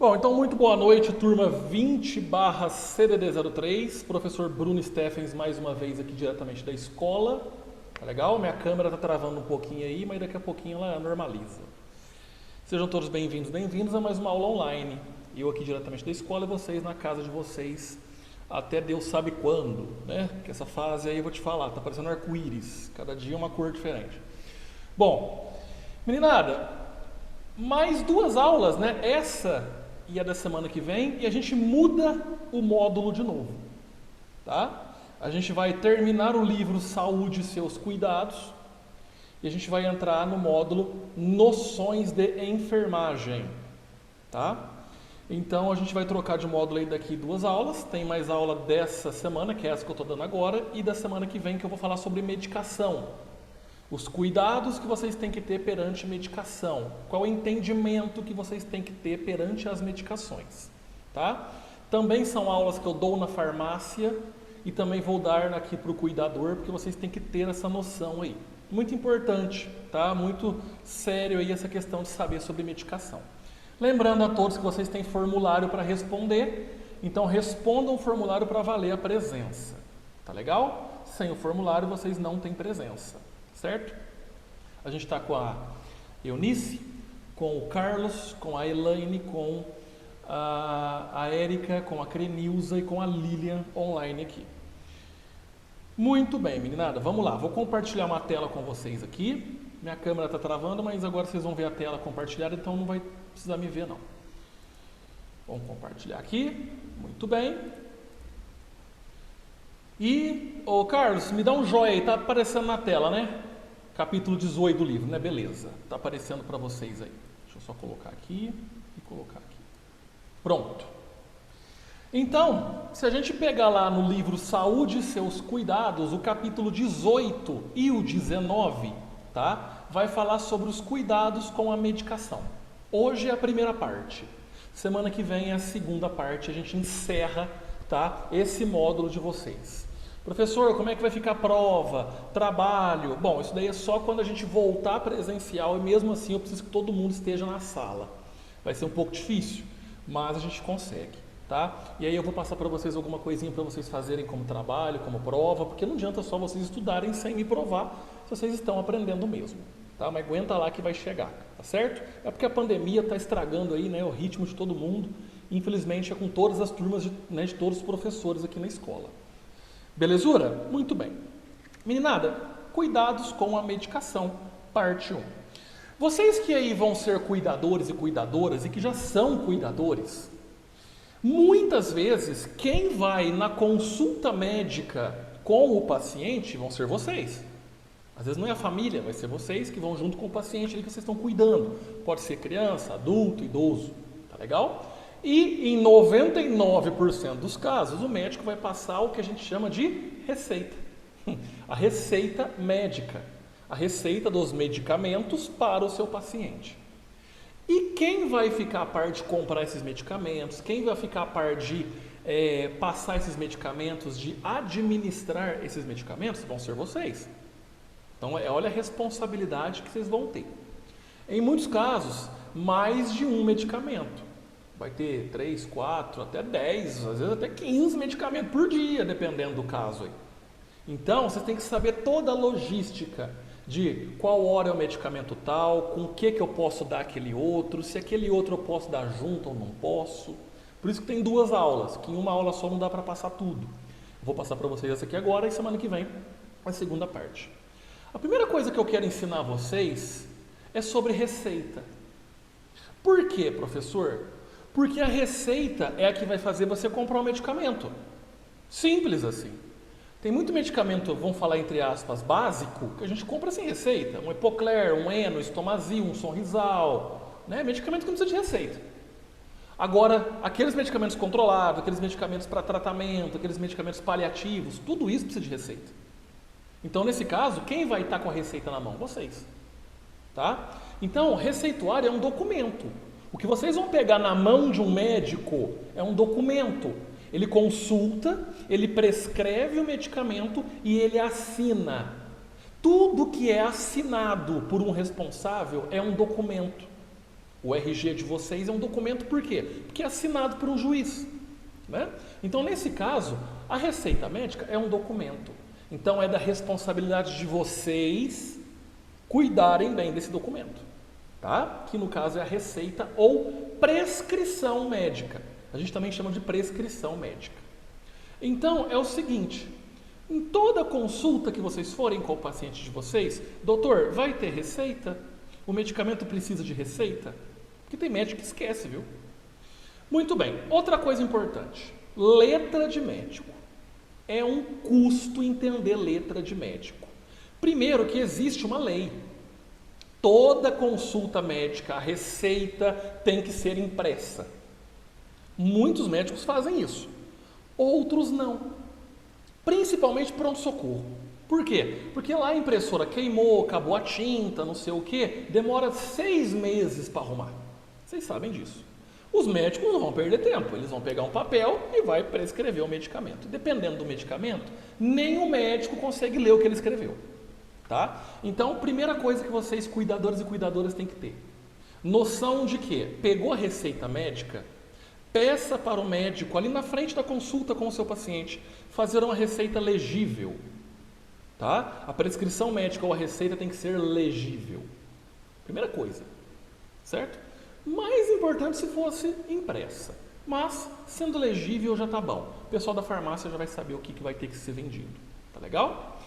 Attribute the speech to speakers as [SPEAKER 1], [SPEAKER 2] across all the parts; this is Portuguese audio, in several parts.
[SPEAKER 1] Bom, então muito boa noite, turma 20/CDD03, professor Bruno Steffens mais uma vez aqui diretamente da escola. Tá legal? Minha câmera tá travando um pouquinho aí, mas daqui a pouquinho ela normaliza. Sejam todos bem-vindos a mais uma aula online. Eu aqui diretamente da escola e vocês na casa de vocês, até Deus sabe quando, né? Que essa fase aí eu vou te falar, tá parecendo arco-íris, cada dia uma cor diferente. Bom, meninada, mais duas aulas, né? Essa e a da semana que vem, e a gente muda o módulo de novo, tá? A gente vai terminar o livro Saúde e seus cuidados e a gente vai entrar no módulo Noções de enfermagem, tá? Então a gente vai trocar de módulo aí daqui duas aulas. Tem mais aula dessa semana, que é essa que eu estou dando agora, e da semana que vem que eu vou falar sobre medicação. Os cuidados que vocês têm que ter perante medicação. Qual o entendimento que vocês têm que ter perante as medicações, tá? Também são aulas que eu dou na farmácia e também vou dar aqui para o cuidador, porque vocês têm que ter essa noção aí. Muito importante, tá? Muito sério aí essa questão de saber sobre medicação. Lembrando a todos que vocês têm formulário para responder, então respondam o formulário para valer a presença, tá legal? Sem o formulário vocês não têm presença. Certo? A gente está com a Eunice, com o Carlos, com a Elaine, com a Érica, com a Crenilza e com a Lilian online aqui. Muito bem, meninada, vamos lá. Vou compartilhar uma tela com vocês aqui. Minha câmera está travando, mas agora vocês vão ver a tela compartilhada, então não vai precisar me ver não. Vamos compartilhar aqui. Muito bem. E, ô Carlos, me dá um joinha aí, tá aparecendo na tela, né? Capítulo 18 do livro, né? Beleza, tá aparecendo para vocês aí. Deixa eu só colocar aqui e colocar aqui. Pronto. Então, se a gente pegar lá no livro Saúde e seus cuidados, o capítulo 18 e o 19, tá? Vai falar sobre os cuidados com a medicação. Hoje é a primeira parte. Semana que vem é a segunda parte, a gente encerra, tá? Esse módulo de vocês. Professor, como é que vai ficar a prova, trabalho? Bom, isso daí é só quando a gente voltar presencial e mesmo assim eu preciso que todo mundo esteja na sala. Vai ser um pouco difícil, mas a gente consegue, tá? E aí eu vou passar para vocês alguma coisinha para vocês fazerem como trabalho, como prova, porque não adianta só vocês estudarem sem me provar se vocês estão aprendendo mesmo, tá? Mas aguenta lá que vai chegar, tá certo? É porque a pandemia está estragando aí, né, o ritmo de todo mundo. Infelizmente é com todas as turmas, de todos os professores aqui na escola. Belezura? Muito bem. Meninada, cuidados com a medicação, parte 1. Vocês que aí vão ser cuidadores e cuidadoras e que já são cuidadores, muitas vezes quem vai na consulta médica com o paciente vão ser vocês. Às vezes não é a família, vai ser vocês que vão junto com o paciente ali que vocês estão cuidando. Pode ser criança, adulto, idoso, tá legal? E em 99% dos casos, o médico vai passar o que a gente chama de receita. A receita médica. A receita dos medicamentos para o seu paciente. E quem vai ficar a par de comprar esses medicamentos? Quem vai ficar a par de passar esses medicamentos, de administrar esses medicamentos? Vão ser vocês. Então, olha a responsabilidade que vocês vão ter. Em muitos casos, mais de um medicamento. Vai ter 3, 4, até 10, às vezes até 15 medicamentos por dia, dependendo do caso aí. Então, vocês têm que saber toda a logística de qual hora é o medicamento tal, com o que eu posso dar aquele outro, se aquele outro eu posso dar junto ou não posso. Por isso que tem duas aulas, que em uma aula só não dá para passar tudo. Vou passar para vocês essa aqui agora e semana que vem a segunda parte. A primeira coisa que eu quero ensinar a vocês é sobre receita. Por quê, professor? Porque a receita é a que vai fazer você comprar um medicamento. Simples assim. Tem muito medicamento, vamos falar entre aspas, básico, que a gente compra sem receita. Um Epocler, um Eno, Estomazil, um Sonrisal. Né? Medicamento que não precisa de receita. Agora, aqueles medicamentos controlados, aqueles medicamentos para tratamento, aqueles medicamentos paliativos, tudo isso precisa de receita. Então, nesse caso, quem vai estar com a receita na mão? Vocês. Tá? Então, receituário é um documento. O que vocês vão pegar na mão de um médico é um documento. Ele consulta, ele prescreve o medicamento e ele assina. Tudo que é assinado por um responsável é um documento. O RG de vocês é um documento por quê? Porque é assinado por um juiz, né? Então, nesse caso, a receita médica é um documento. Então, é da responsabilidade de vocês cuidarem bem desse documento, tá? Que no caso é a receita ou prescrição médica. A gente também chama de prescrição médica. Então, é o seguinte, em toda consulta que vocês forem com o paciente de vocês, doutor, vai ter receita? O medicamento precisa de receita? Porque tem médico que esquece, viu? Muito bem, outra coisa importante, letra de médico. É um custo entender letra de médico. Primeiro que existe uma lei. Toda consulta médica, a receita tem que ser impressa. Muitos médicos fazem isso, outros não. Principalmente pronto-socorro. Por quê? Porque lá a impressora queimou, acabou a tinta, não sei o quê, demora 6 meses para arrumar. Vocês sabem disso. Os médicos não vão perder tempo, eles vão pegar um papel e vai prescrever o medicamento. Dependendo do medicamento, nem o médico consegue ler o que ele escreveu. Tá? Então, primeira coisa que vocês, cuidadores e cuidadoras, têm que ter. Noção de que pegou a receita médica, peça para o médico, ali na frente da consulta com o seu paciente, fazer uma receita legível. Tá? A prescrição médica ou a receita tem que ser legível. Primeira coisa. Certo? Mais importante se fosse impressa. Mas, sendo legível, já está bom. O pessoal da farmácia já vai saber o que vai ter que ser vendido. Tá legal?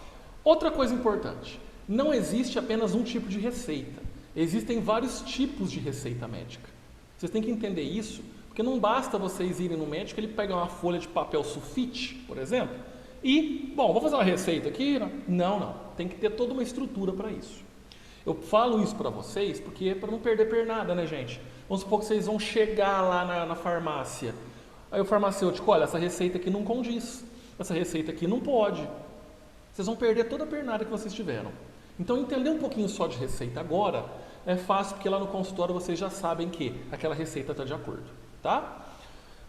[SPEAKER 1] Outra coisa importante. Não existe apenas um tipo de receita. Existem vários tipos de receita médica. Vocês têm que entender isso, porque não basta vocês irem no médico, ele pega uma folha de papel sulfite, por exemplo, e, bom, vou fazer uma receita aqui. Não. Tem que ter toda uma estrutura para isso. Eu falo isso para vocês porque é para não perder pernada, né, gente? Vamos supor que vocês vão chegar lá na farmácia. Aí o farmacêutico, olha, essa receita aqui não condiz. Essa receita aqui não pode. Vocês vão perder toda a pernada que vocês tiveram. Então, entender um pouquinho só de receita agora é fácil, porque lá no consultório vocês já sabem que aquela receita está de acordo, tá?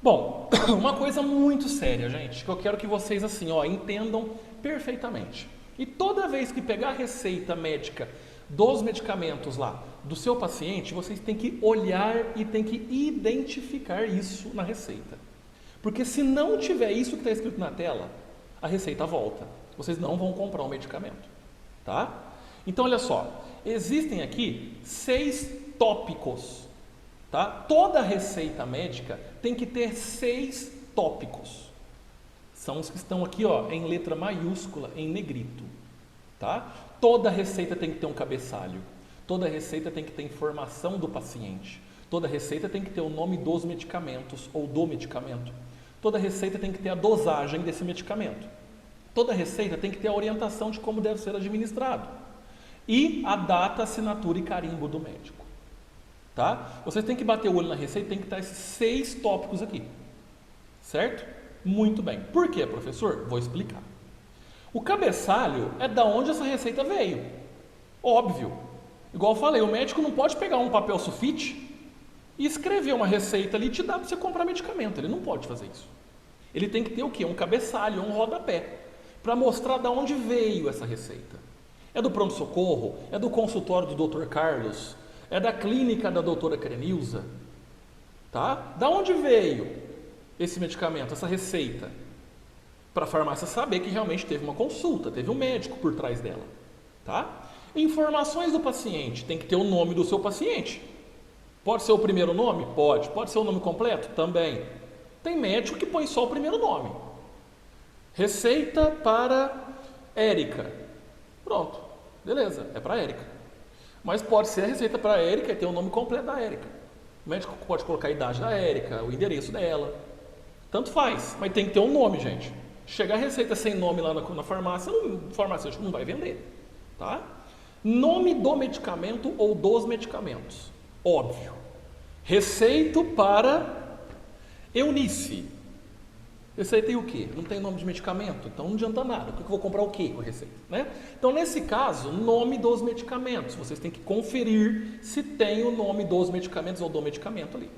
[SPEAKER 1] Bom, uma coisa muito séria, gente, que eu quero que vocês assim, ó, entendam perfeitamente. E toda vez que pegar a receita médica dos medicamentos lá do seu paciente, vocês têm que olhar e têm que identificar isso na receita. Porque se não tiver isso que está escrito na tela, a receita volta. Vocês não vão comprar o medicamento, tá? Então, olha só, existem aqui 6 tópicos, tá? Toda receita médica tem que ter 6 tópicos. São os que estão aqui, ó, em letra maiúscula, em negrito, tá? Toda receita tem que ter um cabeçalho. Toda receita tem que ter informação do paciente. Toda receita tem que ter o nome dos medicamentos ou do medicamento. Toda receita tem que ter a dosagem desse medicamento. Toda receita tem que ter a orientação de como deve ser administrado. E a data, assinatura e carimbo do médico. Tá? Vocês têm que bater o olho na receita, tem que estar esses 6 tópicos aqui. Certo? Muito bem. Por quê, professor? Vou explicar. O cabeçalho é da onde essa receita veio. Óbvio. Igual eu falei, o médico não pode pegar um papel sulfite e escrever uma receita ali e te dar para você comprar medicamento. Ele não pode fazer isso. Ele tem que ter o quê? Um cabeçalho, um rodapé, para mostrar de onde veio essa receita. É do pronto-socorro? É do consultório do Dr. Carlos? É da clínica da doutora Crenilza? Tá? Da onde veio esse medicamento, essa receita? Para a farmácia saber que realmente teve uma consulta, teve um médico por trás dela. Tá? Informações do paciente, tem que ter o nome do seu paciente. Pode ser o primeiro nome? Pode. Pode ser o nome completo? Também. Tem médico que põe só o primeiro nome. Receita para Érica. Pronto. Beleza, é para Érica. Mas pode ser a receita para Érica e ter o nome completo da Érica. O médico pode colocar a idade da Érica, o endereço dela. Tanto faz, mas tem que ter um nome, gente. Chegar a receita sem nome lá na farmácia, o farmacêutico não vai vender. Tá? Nome do medicamento ou dos medicamentos. Óbvio. Receita para Eunice. Receitei o quê? Não tem nome de medicamento, então não adianta nada. Eu vou comprar o quê com a receita? Né? Então, nesse caso, nome dos medicamentos. Vocês têm que conferir se tem o nome dos medicamentos ou do medicamento ali.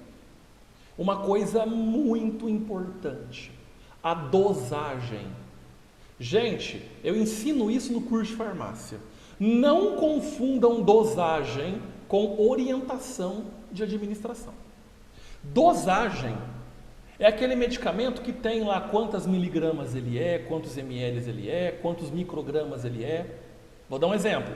[SPEAKER 1] Uma coisa muito importante, a dosagem. Gente, eu ensino isso no curso de farmácia. Não confundam dosagem com orientação de administração. Dosagem é aquele medicamento que tem lá quantas miligramas ele é, quantos ml ele é, quantos microgramas ele é. Vou dar um exemplo.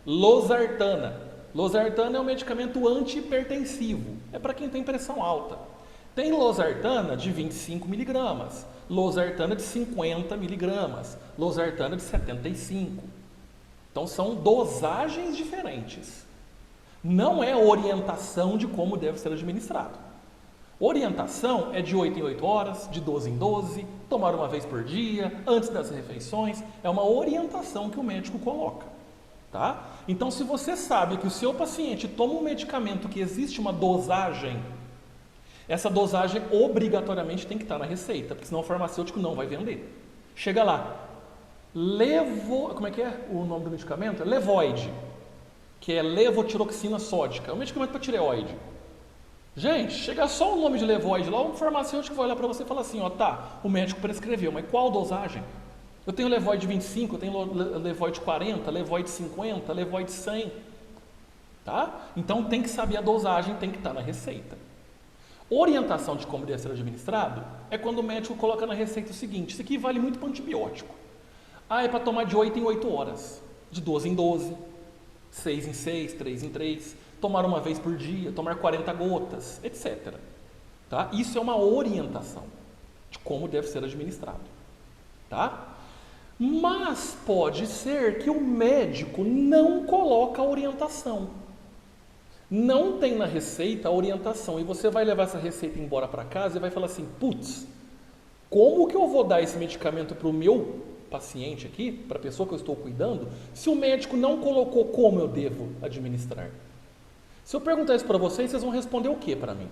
[SPEAKER 1] Losartana. Losartana é um medicamento antihipertensivo. É para quem tem pressão alta. Tem losartana de 25 miligramas, losartana de 50 miligramas, losartana de 75. Então são dosagens diferentes. Não é orientação de como deve ser administrado. Orientação é de 8 em 8 horas, de 12 em 12, tomar uma vez por dia, antes das refeições. É uma orientação que o médico coloca. Tá? Então, se você sabe que o seu paciente toma um medicamento que existe uma dosagem, essa dosagem obrigatoriamente tem que estar na receita, porque senão o farmacêutico não vai vender. Chega lá, como é que é o nome do medicamento? Levoide, que é levotiroxina sódica, é um medicamento para tireoide. Gente, chega só o nome de levoide lá, o farmacêutico vai olhar para você e falar assim, ó, tá, o médico prescreveu, mas qual dosagem? Eu tenho levoide 25, eu tenho levoide 40, levoide 50, levoide 100, tá? Então tem que saber a dosagem, tem que estar na receita. Orientação de como deve ser administrado é quando o médico coloca na receita o seguinte, isso aqui vale muito para antibiótico. Ah, é para tomar de 8 em 8 horas, de 12 em 12, 6 em 6, 3 em 3, tomar uma vez por dia, tomar 40 gotas, etc. Tá? Isso é uma orientação de como deve ser administrado. Tá? Mas pode ser que o médico não coloca a orientação. Não tem na receita a orientação. E você vai levar essa receita embora para casa e vai falar assim, putz, como que eu vou dar esse medicamento para o meu paciente aqui, para a pessoa que eu estou cuidando, se o médico não colocou como eu devo administrar? Se eu perguntar isso para vocês, vocês vão responder o que para mim?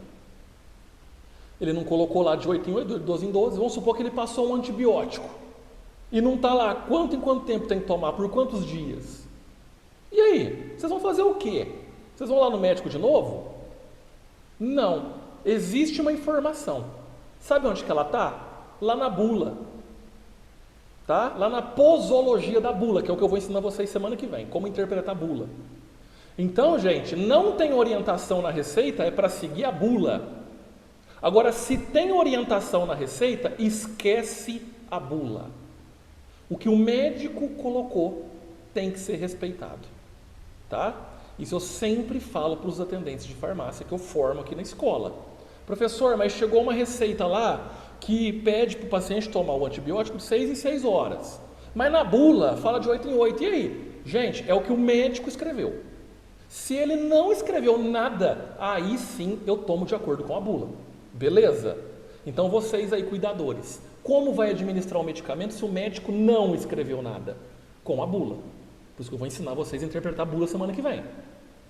[SPEAKER 1] Ele não colocou lá de 8 em 8, de 12 em 12, vamos supor que ele passou um antibiótico. E não está lá quanto em quanto tempo tem que tomar, por quantos dias. E aí? Vocês vão fazer o quê? Vocês vão lá no médico de novo? Não. Existe uma informação. Sabe onde que ela está? Lá na bula. Tá? Lá na posologia da bula, que é o que eu vou ensinar vocês semana que vem. Como interpretar a bula. Então, gente, não tem orientação na receita, é para seguir a bula. Agora, se tem orientação na receita, esquece a bula. O que o médico colocou tem que ser respeitado, tá? Isso eu sempre falo para os atendentes de farmácia que eu formo aqui na escola. Professor, mas chegou uma receita lá que pede para o paciente tomar o antibiótico de 6 em 6 horas. Mas na bula fala de 8 em 8. E aí? Gente, é o que o médico escreveu. Se ele não escreveu nada, aí sim eu tomo de acordo com a bula. Beleza? Então vocês aí, cuidadores, como vai administrar o medicamento se o médico não escreveu nada? Com a bula. Por isso que eu vou ensinar vocês a interpretar a bula semana que vem.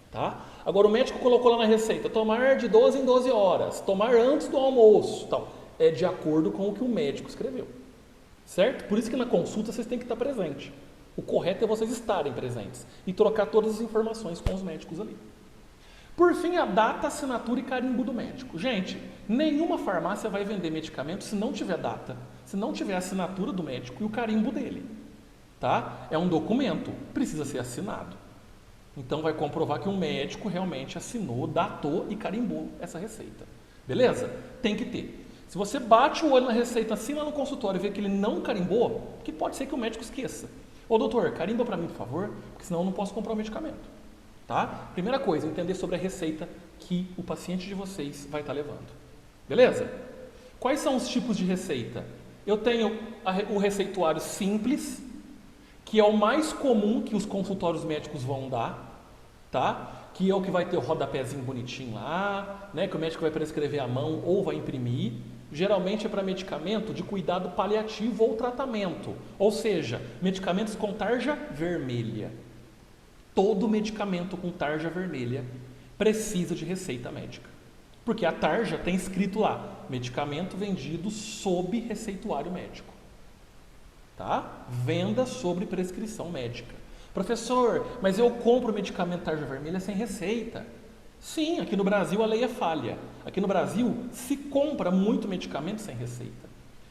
[SPEAKER 1] Tá? Agora o médico colocou lá na receita, tomar de 12 em 12 horas, tomar antes do almoço, tal. É de acordo com o que o médico escreveu. Certo? Por isso que na consulta vocês têm que estar presentes. O correto é vocês estarem presentes e trocar todas as informações com os médicos ali. Por fim, a data, assinatura e carimbo do médico. Gente, nenhuma farmácia vai vender medicamento se não tiver data, se não tiver a assinatura do médico e o carimbo dele. Tá? É um documento, precisa ser assinado. Então vai comprovar que um médico realmente assinou, datou e carimbou essa receita. Beleza? Tem que ter. Se você bate o olho na receita assim lá no consultório e vê que ele não carimbou, que pode ser que o médico esqueça. Ô doutor, carimba para mim, por favor, porque senão eu não posso comprar o medicamento. Tá? Primeira coisa, entender sobre a receita que o paciente de vocês vai estar levando. Beleza? Quais são os tipos de receita? Eu tenho o receituário simples, que é o mais comum que os consultórios médicos vão dar, tá? Que é o que vai ter o rodapézinho bonitinho lá, né? Que o médico vai prescrever à mão ou vai imprimir. Geralmente é para medicamento de cuidado paliativo ou tratamento, ou seja, medicamentos com tarja vermelha. Todo medicamento com tarja vermelha precisa de receita médica, porque a tarja tem escrito lá, medicamento vendido sob receituário médico. Tá? Venda sobre prescrição médica. Professor, mas eu compro medicamento tarja vermelha sem receita. Sim, aqui no Brasil a lei é falha. Aqui no Brasil se compra muito medicamento sem receita.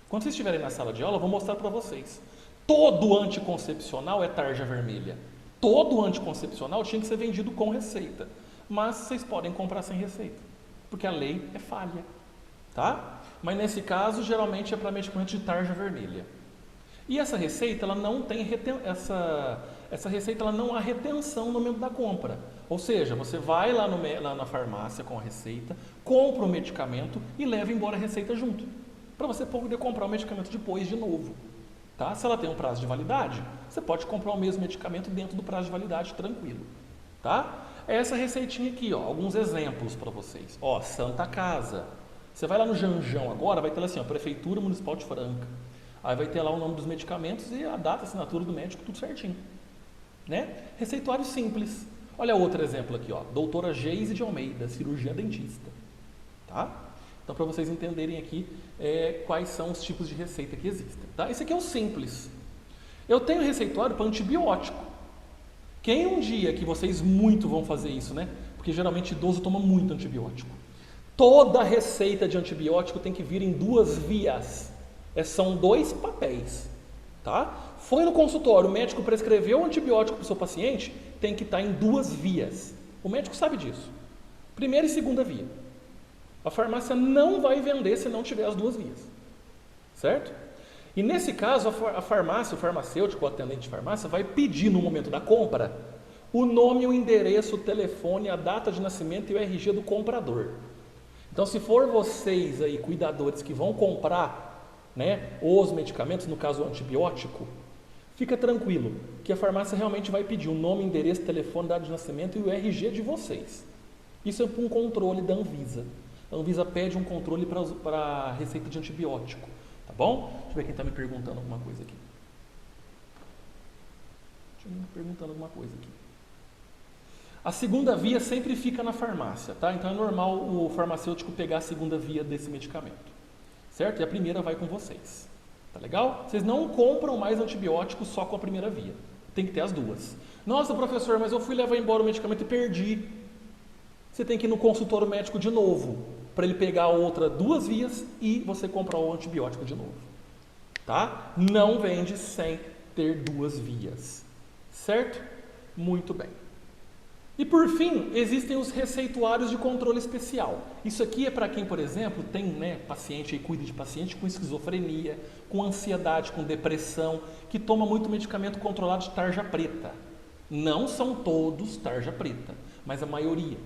[SPEAKER 1] Quando vocês estiverem na sala de aula, eu vou mostrar para vocês. Todo anticoncepcional é tarja vermelha. Todo anticoncepcional tinha que ser vendido com receita. mas vocês podem comprar sem receita, porque a lei é falha, tá? Mas nesse caso, geralmente é para medicamento de tarja vermelha. E essa receita, ela não tem essa receita, ela não há retenção no momento da compra. Ou seja, você vai lá na farmácia com a receita, compra o medicamento e leva embora a receita junto, para você poder comprar o medicamento depois de novo. Tá? Se ela tem um prazo de validade, você pode comprar o mesmo medicamento dentro do prazo de validade, tranquilo. Tá? É essa receitinha aqui, ó, alguns exemplos para vocês. Ó, Santa Casa. Você vai lá no Janjão agora, vai ter lá assim, ó, Prefeitura Municipal de Franca. Aí vai ter lá o nome dos medicamentos e a data, a assinatura do médico, tudo certinho. Né? Receituário simples. Olha outro exemplo aqui, ó, Doutora Geise de Almeida, cirurgia dentista. Tá? Então, para vocês entenderem aqui quais são os tipos de receita que existem. Tá? Esse aqui é o simples. Eu tenho receituário para antibiótico. Quem um dia que vocês muito vão fazer isso, né? Porque geralmente idoso toma muito antibiótico. Toda receita de antibiótico tem que vir em 2 vias. São 2 papéis. Tá? Foi no consultório, o médico prescreveu o antibiótico para o seu paciente, tem que estar em 2 vias. O médico sabe disso. Primeira e segunda via. A farmácia não vai vender se não tiver as 2 vias. Certo? E nesse caso, a farmácia, o farmacêutico, o atendente de farmácia, vai pedir no momento da compra o nome, o endereço, o telefone, a data de nascimento e o RG do comprador. Então, se for vocês aí, cuidadores, que vão comprar, né, os medicamentos, no caso o antibiótico, fica tranquilo, que a farmácia realmente vai pedir o nome, endereço, telefone, data de nascimento e o RG de vocês. Isso é para um controle da Anvisa. A Anvisa pede um controle para a receita de antibiótico, tá bom? Deixa eu ver quem está me perguntando alguma coisa aqui. A segunda via sempre fica na farmácia, tá? Então é normal o farmacêutico pegar a segunda via desse medicamento, certo? E a primeira vai com vocês, tá legal? Vocês não compram mais antibiótico só com a primeira via, tem que ter as 2. Nossa, professor, mas eu fui levar embora o medicamento e perdi. Você tem que ir no consultório médico de novo, para ele pegar a outra 2 vias e você comprar o antibiótico de novo, tá? Não vende sem ter 2 vias, certo? Muito bem. E por fim, existem os receituários de controle especial. Isso aqui é para quem, por exemplo, tem, né, paciente e cuida de paciente com esquizofrenia, com ansiedade, com depressão, que toma muito medicamento controlado de tarja preta. Não são todos tarja preta, mas a maioria.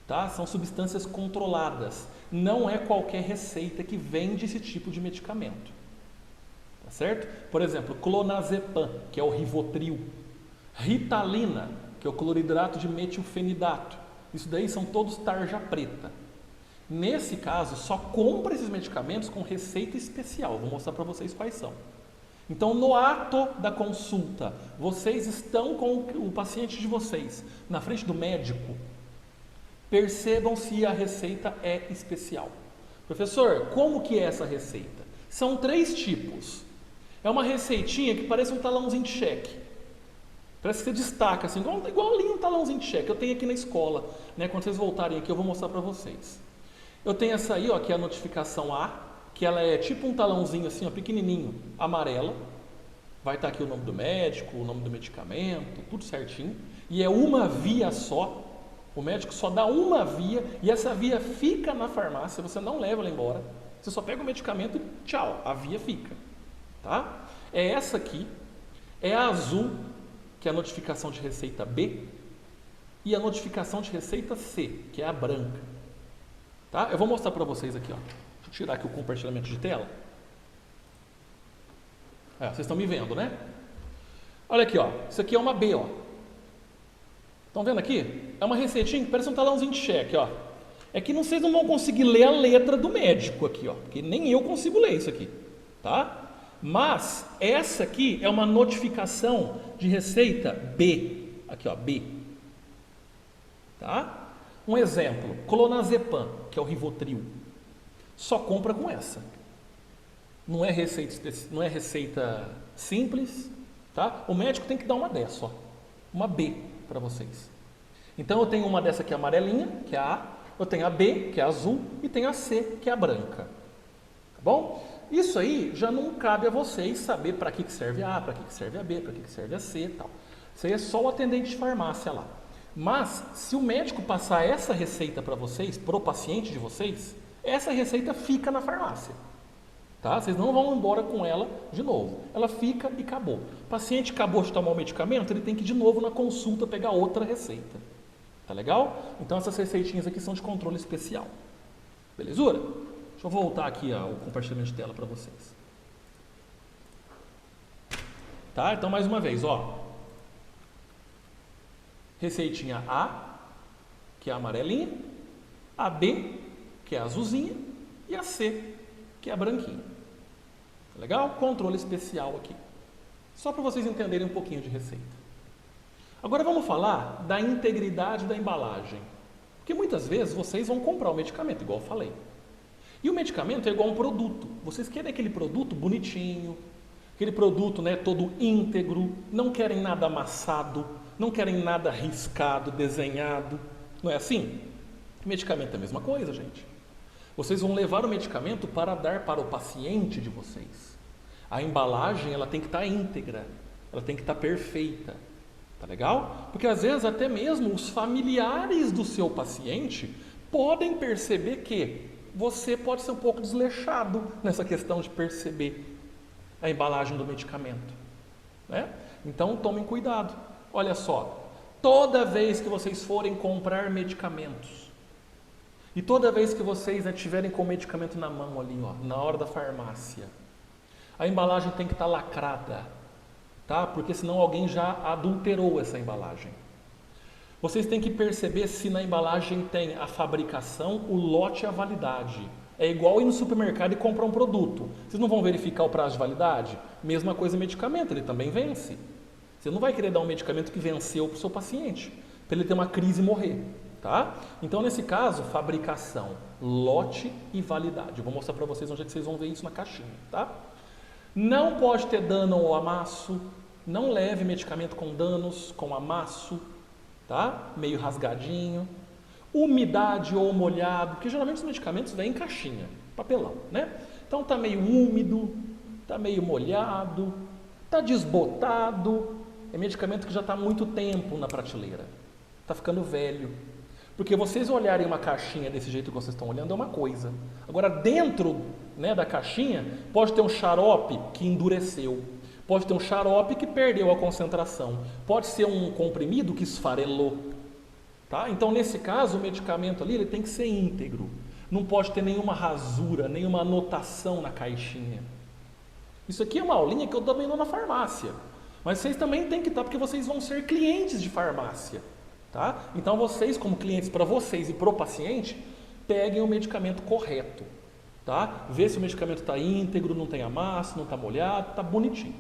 [SPEAKER 1] Tá? São substâncias controladas. Não é qualquer receita que vende esse tipo de medicamento. Tá certo? Por exemplo, clonazepam, que é o Rivotril. Ritalina, que é o cloridrato de metilfenidato. Isso daí são todos tarja preta. Nesse caso, só compra esses medicamentos com receita especial. Vou mostrar para vocês quais são. Então, no ato da consulta, vocês estão com o paciente de vocês na frente do médico. Percebam se a receita é especial. Professor, como que é essa receita? São 3 tipos. É uma receitinha que parece um talãozinho de cheque. Parece que você destaca, assim, igual um talãozinho de cheque. Eu tenho aqui na escola, né? Quando vocês voltarem aqui, eu vou mostrar para vocês. Eu tenho essa aí, ó, que é a notificação A, que ela é tipo um talãozinho assim, ó, pequenininho, amarela. Vai estar aqui o nome do médico, o nome do medicamento, tudo certinho. E é uma via só. O médico só dá uma via e essa via fica na farmácia, você não leva ela embora. Você só pega o medicamento e tchau, a via fica. Tá? É essa aqui, é a azul, que é a notificação de receita B, e a notificação de receita C, que é a branca. Tá? Eu vou mostrar para vocês aqui. Ó. Deixa eu tirar aqui o compartilhamento de tela. Vocês estão me vendo, né? Olha aqui, ó. Isso aqui é uma B, ó. Estão vendo aqui? É uma receitinha que parece um talãozinho de cheque, ó. É que vocês não vão conseguir ler a letra do médico aqui, ó. Porque nem eu consigo ler isso aqui, tá? Mas essa aqui é uma notificação de receita B. Aqui, ó, B. Tá? Um exemplo, clonazepam, que é o Rivotril. Só compra com essa. Não é receita simples, tá? O médico tem que dar uma dessa, ó. Uma B para vocês. Então eu tenho uma dessa aqui amarelinha, que é a A, eu tenho a B, que é a azul, e tenho a C, que é a branca. Tá bom? Isso aí já não cabe a vocês saber para que serve a A, para que serve a B, para que serve a C e tal. Isso aí é só o atendente de farmácia lá. Mas, se o médico passar essa receita para vocês, para o paciente de vocês, essa receita fica na farmácia. Tá? Vocês não vão embora com ela de novo. Ela fica e acabou. O paciente acabou de tomar o medicamento, ele tem que ir de novo na consulta pegar outra receita. Tá legal? Então essas receitinhas aqui são de controle especial. Belezura? Deixa eu voltar aqui o compartilhamento de tela para vocês. Tá? Então mais uma vez, ó. Receitinha A, que é a amarelinha, a B, que é a azulzinha, e a C, que é a branquinha. Tá legal? Controle especial aqui. Só para vocês entenderem um pouquinho de receita. Agora vamos falar da integridade da embalagem. Porque muitas vezes vocês vão comprar o medicamento, igual eu falei. E o medicamento é igual a um produto. Vocês querem aquele produto bonitinho, aquele produto, né, todo íntegro, não querem nada amassado, não querem nada riscado, desenhado. Não é assim? O medicamento é a mesma coisa, gente. Vocês vão levar o medicamento para dar para o paciente de vocês. A embalagem ela tem que estar íntegra, ela tem que estar perfeita. Tá legal? Porque às vezes até mesmo os familiares do seu paciente podem perceber que você pode ser um pouco desleixado nessa questão de perceber a embalagem do medicamento, né? Então tomem cuidado. Olha só, toda vez que vocês forem comprar medicamentos e toda vez que vocês estiverem com o medicamento na mão ali, ó, na hora da farmácia, a embalagem tem que estar lacrada, tá? Porque senão alguém já adulterou essa embalagem. Vocês têm que perceber se na embalagem tem a fabricação, o lote e a validade. É igual ir no supermercado e comprar um produto. Vocês não vão verificar o prazo de validade? Mesma coisa medicamento, ele também vence. Você não vai querer dar um medicamento que venceu para o seu paciente, para ele ter uma crise e morrer, tá? Então, nesse caso, fabricação, lote e validade. Eu vou mostrar para vocês onde é que vocês vão ver isso na caixinha, tá? Não pode ter dano ou amasso, não leve medicamento com danos, com amasso, tá? Meio rasgadinho. Umidade ou molhado, porque geralmente os medicamentos vêm em caixinha, papelão, né? Então tá meio úmido, tá meio molhado, tá desbotado, é medicamento que já está há muito tempo na prateleira, tá ficando velho. Porque vocês olharem uma caixinha desse jeito que vocês estão olhando é uma coisa. Agora dentro, né, da caixinha pode ter um xarope que endureceu, pode ter um xarope que perdeu a concentração, pode ser um comprimido que esfarelou. Tá? Então, nesse caso, o medicamento ali ele tem que ser íntegro. Não pode ter nenhuma rasura, nenhuma anotação na caixinha. Isso aqui é uma aulinha que eu também dou na farmácia. Mas vocês também têm que estar, porque vocês vão ser clientes de farmácia. Tá? Então, vocês, como clientes para vocês e para o paciente, peguem o medicamento correto. Tá? Vê se o medicamento está íntegro, não tem amasso, não está molhado, está bonitinho.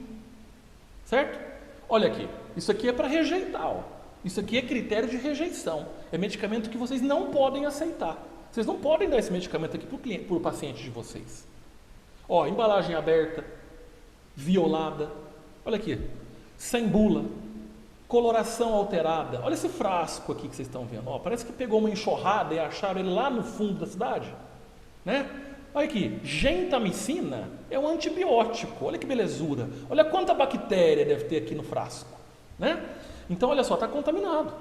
[SPEAKER 1] Certo? Olha aqui, isso aqui é para rejeitar, ó. Isso aqui é critério de rejeição. É medicamento que vocês não podem aceitar. Vocês não podem dar esse medicamento aqui para o paciente de vocês. Ó, embalagem aberta, violada. Olha aqui, sem bula, coloração alterada. Olha esse frasco aqui que vocês estão vendo. Ó, parece que pegou uma enxurrada e acharam ele lá no fundo da cidade, né? Olha aqui, gentamicina é um antibiótico. Olha que belezura. Olha quanta bactéria deve ter aqui no frasco, né? Então, olha só, está contaminado.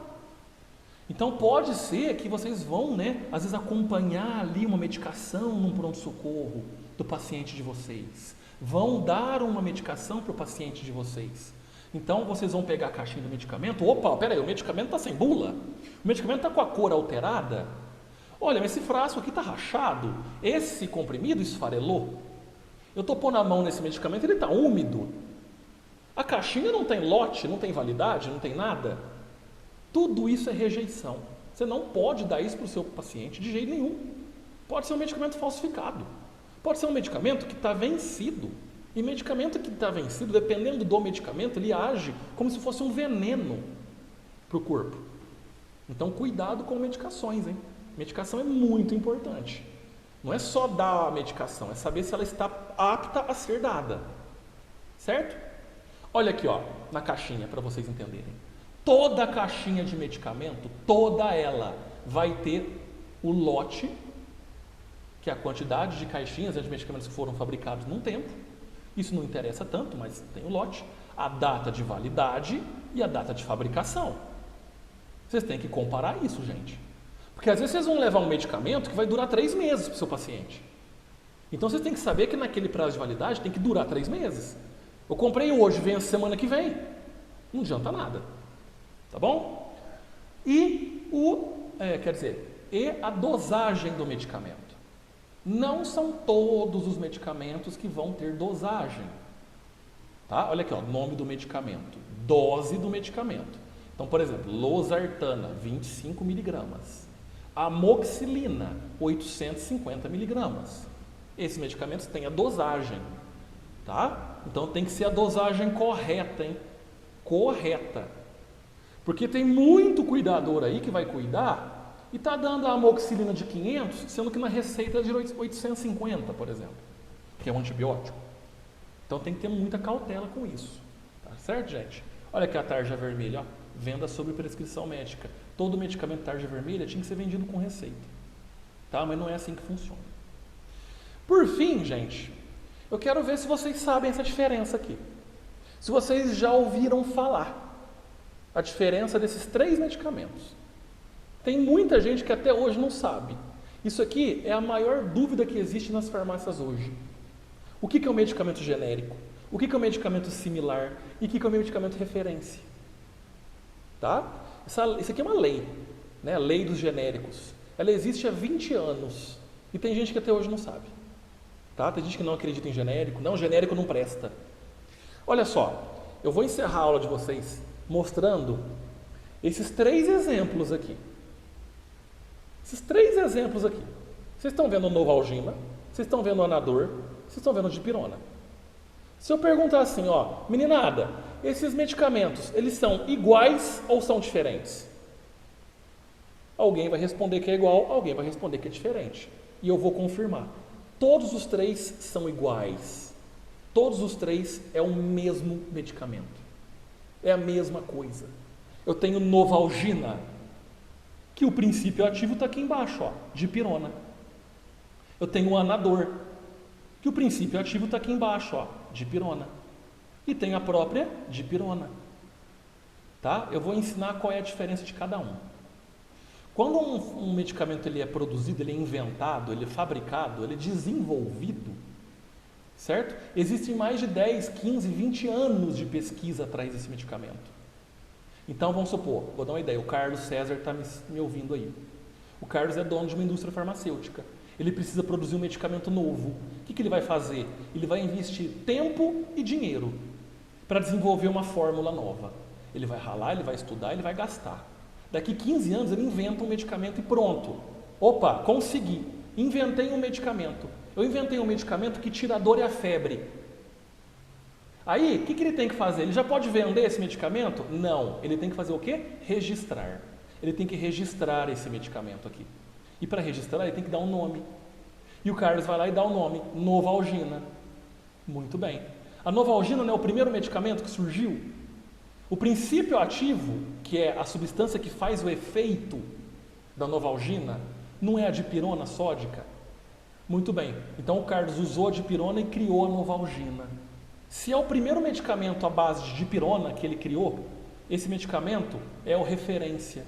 [SPEAKER 1] Então, pode ser que vocês vão, né, às vezes acompanhar ali uma medicação num pronto-socorro do paciente de vocês. Vão dar uma medicação para o paciente de vocês. Então, vocês vão pegar a caixinha do medicamento. Opa, peraí, o medicamento está sem bula? O medicamento está com a cor alterada? Olha, mas esse frasco aqui está rachado. Esse comprimido esfarelou. Eu estou pondo a mão nesse medicamento, ele está úmido. A caixinha não tem lote, não tem validade, não tem nada. Tudo isso é rejeição. Você não pode dar isso para o seu paciente de jeito nenhum. Pode ser um medicamento falsificado. Pode ser um medicamento que está vencido. E medicamento que está vencido, dependendo do medicamento, ele age como se fosse um veneno para o corpo. Então, cuidado com medicações, hein? Medicação é muito importante. Não é só dar a medicação, é saber se ela está apta a ser dada. Certo? Olha aqui, ó, na caixinha, para vocês entenderem. Toda a caixinha de medicamento, toda ela, vai ter o lote, que é a quantidade de caixinhas de medicamentos que foram fabricados num tempo. Isso não interessa tanto, mas tem o lote. A data de validade e a data de fabricação. Vocês têm que comparar isso, gente. Porque às vezes vocês vão levar um medicamento que vai durar 3 meses para o seu paciente. Então vocês têm que saber que naquele prazo de validade tem que durar 3 meses. Eu comprei hoje, vence semana que vem. Não adianta nada. Tá bom? E a dosagem do medicamento. Não são todos os medicamentos que vão ter dosagem. Tá? Olha aqui, ó, nome do medicamento, dose do medicamento. Então, por exemplo, losartana, 25 miligramas. Amoxicilina, 850 miligramas. Esses medicamentos têm a dosagem. Tá? Então tem que ser a dosagem correta, hein? Correta. Porque tem muito cuidador aí que vai cuidar e está dando a amoxicilina de 500, sendo que na receita é de 850, por exemplo, que é um antibiótico. Então tem que ter muita cautela com isso. Tá certo, gente? Olha aqui a tarja vermelha, ó. Venda sobre prescrição médica. Todo medicamento tarja vermelha tinha que ser vendido com receita. Tá? Mas não é assim que funciona. Por fim, gente, eu quero ver se vocês sabem essa diferença aqui. Se vocês já ouviram falar a diferença desses 3 medicamentos. Tem muita gente que até hoje não sabe. Isso aqui é a maior dúvida que existe nas farmácias hoje. O que é um medicamento genérico? O que é um medicamento similar? E o que é um medicamento referência? Tá? Isso aqui é uma lei, né? A lei dos genéricos. Ela existe há 20 anos e tem gente que até hoje não sabe. Tá? Tem gente que não acredita em genérico. Não, genérico não presta. Olha só, eu vou encerrar a aula de vocês mostrando esses 3 exemplos aqui. Esses 3 exemplos aqui. Vocês estão vendo o Novalgina, vocês estão vendo o Anador, vocês estão vendo o Dipirona. Se eu perguntar assim, ó, meninada, esses medicamentos, eles são iguais ou são diferentes? Alguém vai responder que é igual, alguém vai responder que é diferente. E eu vou confirmar. Todos os 3 são iguais. Todos os 3 é o mesmo medicamento. É a mesma coisa. Eu tenho Novalgina, que o princípio ativo está aqui embaixo, ó, Dipirona. Eu tenho o Anador, que o princípio ativo está aqui embaixo, ó, Dipirona. E tem a própria Dipirona. Tá? Eu vou ensinar qual é a diferença de cada um. Quando um medicamento ele é produzido, ele é inventado, ele é fabricado, ele é desenvolvido, certo? Existem mais de 10, 15, 20 anos de pesquisa atrás desse medicamento. Então, vamos supor, vou dar uma ideia, o Carlos César está me ouvindo aí. O Carlos é dono de uma indústria farmacêutica. Ele precisa produzir um medicamento novo. O que ele vai fazer? Ele vai investir tempo e dinheiro para desenvolver uma fórmula nova. Ele vai ralar, ele vai estudar, ele vai gastar. Daqui 15 anos ele inventa um medicamento e pronto. Opa, consegui. Inventei um medicamento. Eu inventei um medicamento que tira a dor e a febre. Aí, o que ele tem que fazer? Ele já pode vender esse medicamento? Não. Ele tem que fazer o quê? Registrar. Ele tem que registrar esse medicamento aqui. E para registrar, ele tem que dar um nome. E o Carlos vai lá e dá o nome, Novalgina. Muito bem. A Novalgina não é o primeiro medicamento que surgiu? O princípio ativo, que é a substância que faz o efeito da Novalgina, não é a dipirona sódica? Muito bem. Então o Carlos usou a dipirona e criou a Novalgina. Se é o primeiro medicamento à base de dipirona que ele criou, esse medicamento é o referência.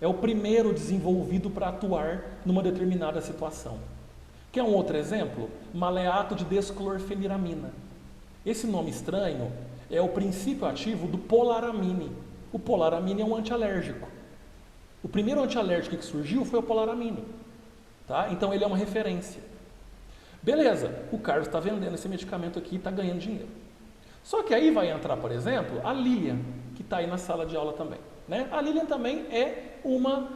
[SPEAKER 1] É o primeiro desenvolvido para atuar numa determinada situação. Quer um outro exemplo? Maleato de desclorfeniramina. Esse nome estranho é o princípio ativo do polaramine. O polaramine é um antialérgico. O primeiro antialérgico que surgiu foi o polaramine. Tá? Então ele é uma referência. Beleza, o Carlos está vendendo esse medicamento aqui e está ganhando dinheiro. Só que aí vai entrar, por exemplo, a Lilian, que está aí na sala de aula também. Né? A Lilian também é uma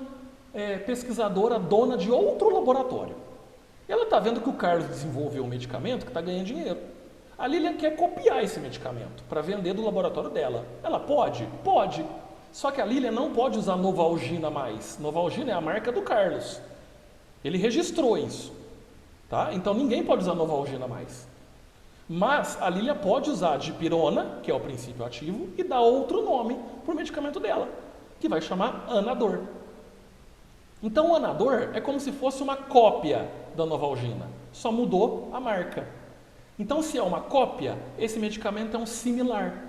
[SPEAKER 1] pesquisadora dona de outro laboratório. Ela está vendo que o Carlos desenvolveu um medicamento que está ganhando dinheiro. A Lilian quer copiar esse medicamento para vender do laboratório dela. Ela pode? Pode. Só que a Lilian não pode usar Novalgina mais. Novalgina é a marca do Carlos. Ele registrou isso. Tá? Então ninguém pode usar Novalgina mais. Mas a Lilian pode usar a dipirona, que é o princípio ativo, e dar outro nome para o medicamento dela, que vai chamar Anador. Então o Anador é como se fosse uma cópia da Novalgina, só mudou a marca. Então se é uma cópia, esse medicamento é um similar.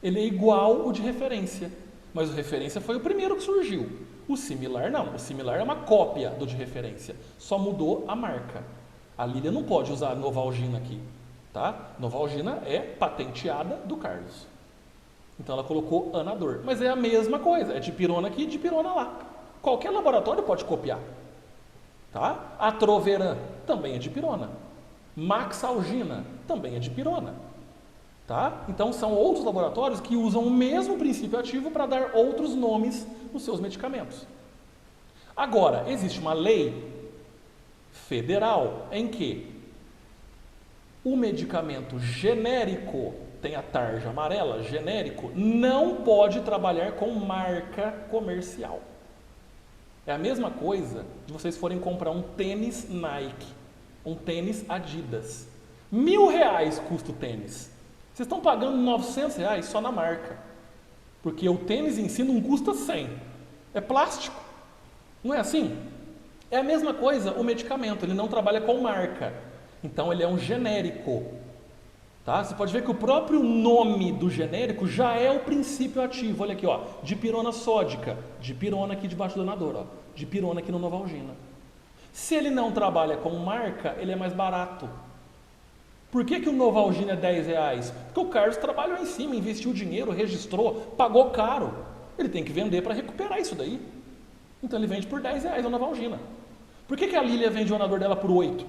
[SPEAKER 1] Ele é igual o de referência. Mas o referência foi o primeiro que surgiu. O similar não. O similar é uma cópia do de referência. Só mudou a marca. A Lília não pode usar Novalgina aqui. Tá? Novalgina é patenteada do Carlos. Então ela colocou Anador. Mas é a mesma coisa. É dipirona aqui e dipirona lá. Qualquer laboratório pode copiar. Tá? Atroveran também é dipirona. Maxalgina também é dipirona. Tá? Então são outros laboratórios que usam o mesmo princípio ativo para dar outros nomes nos seus medicamentos. Agora, existe uma lei federal em que o medicamento genérico, tem a tarja amarela, genérico, não pode trabalhar com marca comercial. É a mesma coisa de vocês forem comprar um tênis Nike, um tênis Adidas. R$ 1.000 custa o tênis. Vocês estão pagando R$ 900 só na marca. Porque o tênis em si não custa 100. É plástico. Não é assim? É a mesma coisa o medicamento. Ele não trabalha com marca. Então ele é um genérico. Tá? Você pode ver que o próprio nome do genérico já é o princípio ativo. Olha aqui, ó, dipirona sódica. Dipirona aqui debaixo do Anador. Ó. Dipirona aqui no Novalgina. Se ele não trabalha com marca, ele é mais barato. Por que o Novalgina é R$ 10? Porque o Carlos trabalhou em cima, investiu dinheiro, registrou, pagou caro. Ele tem que vender para recuperar isso daí. Então ele vende por R$ 10 o Novalgina. Por que a Lília vende o Anador dela por 8?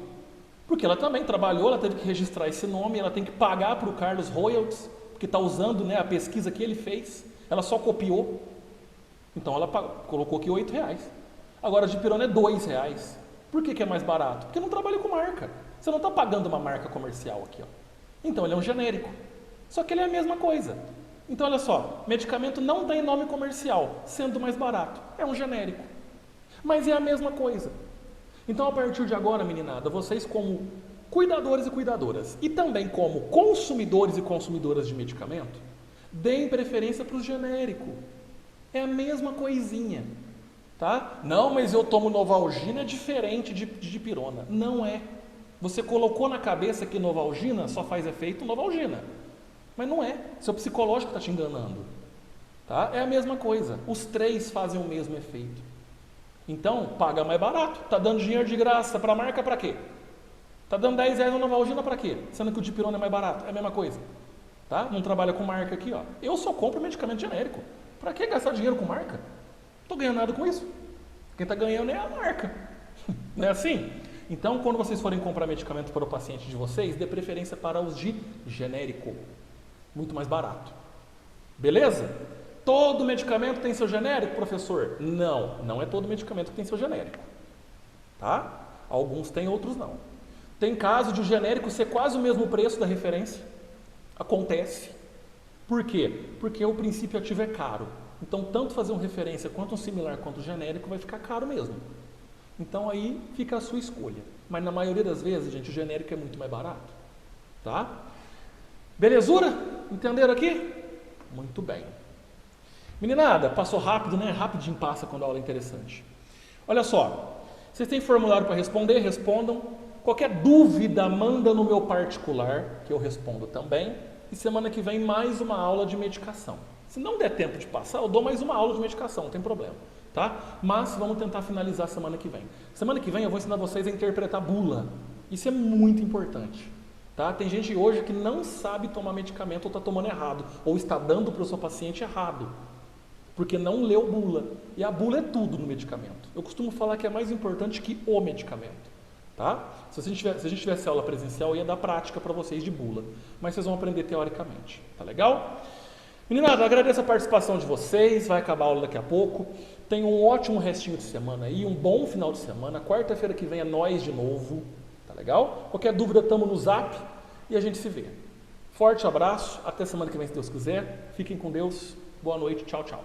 [SPEAKER 1] Porque ela também trabalhou, ela teve que registrar esse nome, ela tem que pagar para o Carlos royalties, porque está usando, né, a pesquisa que ele fez. Ela só copiou. Então ela colocou aqui R$ 8. Agora a dipirona é R$ 2. Por que é mais barato? Porque não trabalha com marca. Você não está pagando uma marca comercial aqui. Ó. Então ele é um genérico. Só que ele é a mesma coisa. Então olha só, medicamento não tem nome comercial, sendo mais barato. É um genérico. Mas é a mesma coisa. Então a partir de agora, meninada, vocês como cuidadores e cuidadoras e também como consumidores e consumidoras de medicamento, deem preferência para o genérico. É a mesma coisinha. Tá? Não, mas eu tomo Novalgina, é diferente de dipirona. Não é. Você colocou na cabeça que Novalgina só faz efeito Novalgina. Mas não é. Seu psicológico está te enganando. Tá? É a mesma coisa. Os três fazem o mesmo efeito. Então, paga mais barato. Está dando dinheiro de graça para a marca para quê? Está dando R$ 10 na Novalgina para quê? Sendo que o dipirona é mais barato. É a mesma coisa. Tá? Não trabalha com marca aqui. Ó. Eu só compro medicamento genérico. Para que gastar dinheiro com marca? Não estou ganhando nada com isso. Quem está ganhando é a marca. Não é assim? Então, quando vocês forem comprar medicamento para o paciente de vocês, dê preferência para os de genérico. Muito mais barato. Beleza? Todo medicamento tem seu genérico, professor? Não, não é todo medicamento que tem seu genérico. Tá? Alguns têm, outros não. Tem caso de o genérico ser quase o mesmo preço da referência. Acontece. Por quê? Porque o princípio ativo é caro. Então, tanto fazer um referência quanto um similar quanto um genérico vai ficar caro mesmo. Então, aí fica a sua escolha. Mas na maioria das vezes, gente, o genérico é muito mais barato. Tá? Belezura? Entenderam aqui? Muito bem. Meninada, passou rápido, né? Rapidinho passa quando a aula é interessante. Olha só, vocês têm formulário para responder? Respondam. Qualquer dúvida, manda no meu particular, que eu respondo também. E semana que vem, mais uma aula de medicação. Se não der tempo de passar, eu dou mais uma aula de medicação, não tem problema. Tá? Mas vamos tentar finalizar semana que vem. Semana que vem eu vou ensinar vocês a interpretar bula. Isso é muito importante. Tá? Tem gente hoje que não sabe tomar medicamento ou está tomando errado, ou está dando para o seu paciente errado, porque não leu bula. E a bula é tudo no medicamento. Eu costumo falar que é mais importante que o medicamento. Tá? Se a gente tivesse aula presencial, eu ia dar prática para vocês de bula, mas vocês vão aprender teoricamente. Tá legal? Meninada, agradeço a participação de vocês, vai acabar a aula daqui a pouco. Tenham um ótimo restinho de semana aí, um bom final de semana. Quarta-feira que vem é nós de novo, tá legal? Qualquer dúvida, estamos no Zap e a gente se vê. Forte abraço, até semana que vem, se Deus quiser. Fiquem com Deus, boa noite, tchau, tchau.